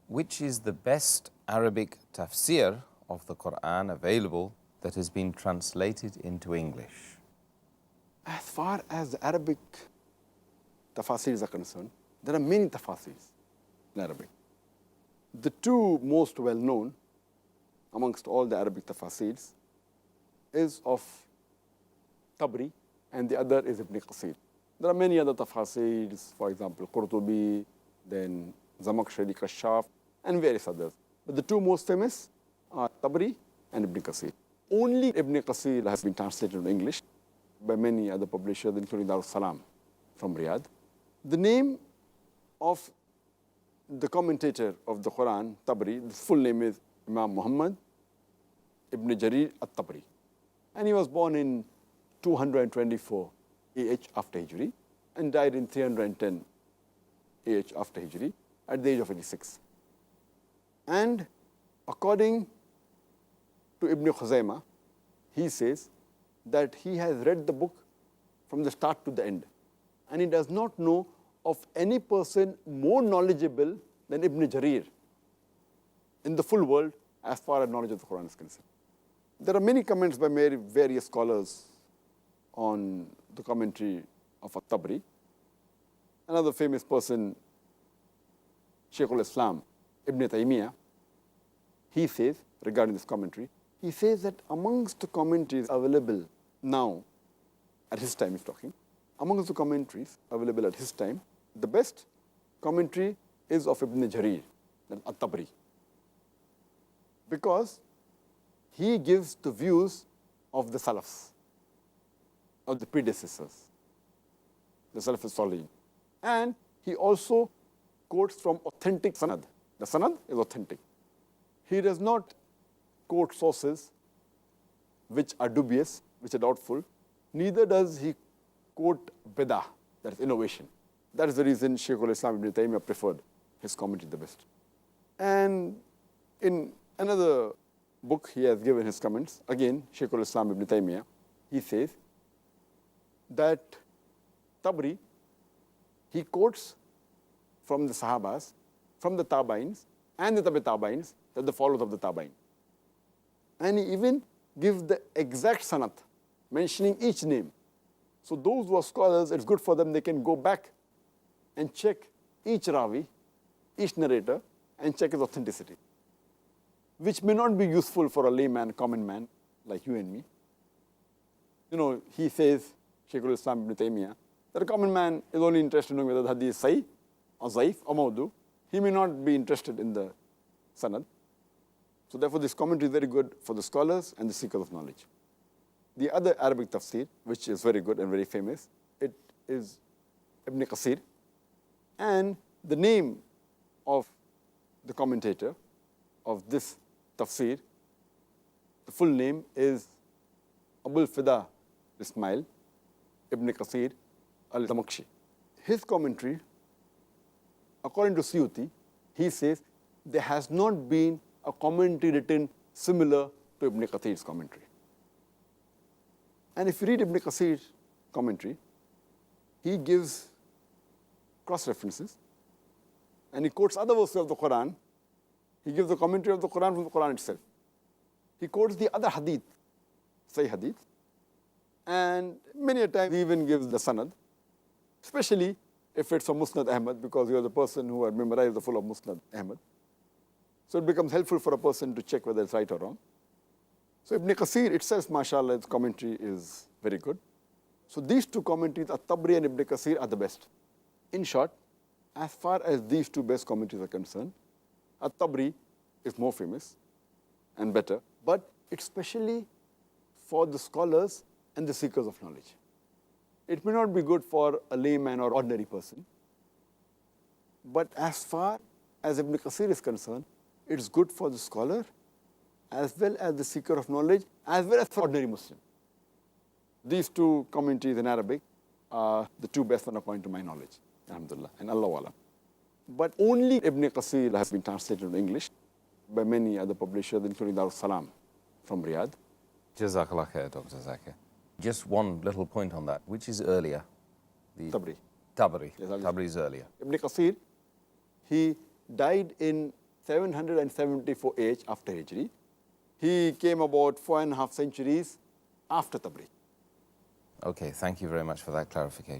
which is the best Arabic tafsir of the Quran available that has been translated into English? As far as the Arabic tafsirs are concerned, there are many tafsirs in Arabic. The two most well known amongst all the Arabic tafsirs is of Tabri and the other is Ibn Qasir. There are many other tafsirs, for example, Qurtubi, then Zamakhshari, Kashaf, and various others. But the two most famous are Tabri and Ibn Qasir. Only Ibn Qasir has been translated into English by many other publishers, including Dar es-Salaam from Riyadh. The name of the commentator of the Quran, Tabri, his full name is Imam Muhammad Ibn Jarir al-Tabri. And he was born in 224 AH after Hijri and died in 310 AH after Hijri at the age of 86. And according to Ibn Khuzaymah, he says that he has read the book from the start to the end. And he does not know of any person more knowledgeable than Ibn Jarir in the full world as far as knowledge of the Quran is concerned. There are many comments by various scholars on the commentary of At-Tabri. Another famous person, Shaykh al-Islam, Ibn Taymiyyah, he says, regarding this commentary, he says that amongst the commentaries available now, at his time he's talking, amongst the commentaries available at his time, the best commentary is of Ibn Jarir, At-Tabri, because he gives the views of the Salafs, of the predecessors, the Salaf al-Salihin. And he also quotes from authentic sanad. The sanad is authentic. He does not quote sources which are dubious, which are doubtful. Neither does he quote bidah, that is innovation. That is the reason Shaykh al-Islam Ibn Taymiyyah preferred his commentary the best. And in another book he has given his comments, again Shaykh al-Islam Ibn Taymiyyah, he says that Tabri, he quotes from the Sahabas, from the Tabains, and the Tabi Tabains, that the followers of the Tabain. And he even gives the exact sanat, mentioning each name. So those who are scholars, it's good for them, they can go back and check each Ravi, each narrator, and check his authenticity, which may not be useful for a layman, common man, like you and me. You know, he says, Shaykh al-Islam Ibn Taymiyyah, that a common man is only interested in knowing whether the hadith is sahih, or zaif, or mawdu. He may not be interested in the sanad. So therefore, this commentary is very good for the scholars and the seekers of knowledge. The other Arabic tafsir, which is very good and very famous, it is Ibn Qasir. And the name of the commentator of this tafsir, the full name is Abul Fida Ismail Ibn Qasir al-Zamakhshari. His commentary, according to Suyuti, he says there has not been a commentary written similar to Ibn Kathir's commentary. And if you read Ibn Kathir's commentary, he gives cross-references and he quotes other verses of the Quran. He gives the commentary of the Quran from the Quran itself. He quotes the other hadith, Sahih hadith, and many a time he even gives the sanad, especially if it's from Musnad Ahmad, because you are the person who had memorized the full of Musnad Ahmad. So it becomes helpful for a person to check whether it's right or wrong. So Ibn Qasir itself, mashallah, its commentary is very good. So these two commentaries, At-Tabri and Ibn Qasir, are the best. In short, as far as these two best commentaries are concerned, At-Tabri is more famous and better, but it's specially for the scholars and the seekers of knowledge. It may not be good for a layman or ordinary person, but as far as Ibn Qasir is concerned, it's good for the scholar as well as the seeker of knowledge, as well as for ordinary Muslim. These two commentaries in Arabic are the two best one according to my knowledge, alhamdulillah, and Allahu Alam. But only Ibn Qasir has been translated into English by many other publishers, including Dar es-Salaam from Riyadh. Jazakallah khair, Dr. Zakir. Just one little point on that. Which is earlier? The Tabri. Tabri. Yes, Tabri is earlier. Ibn Qasir, he died in 774 AH after Hijri. He came about 4.5 centuries after Tabligh. Okay, thank you very much for that clarification.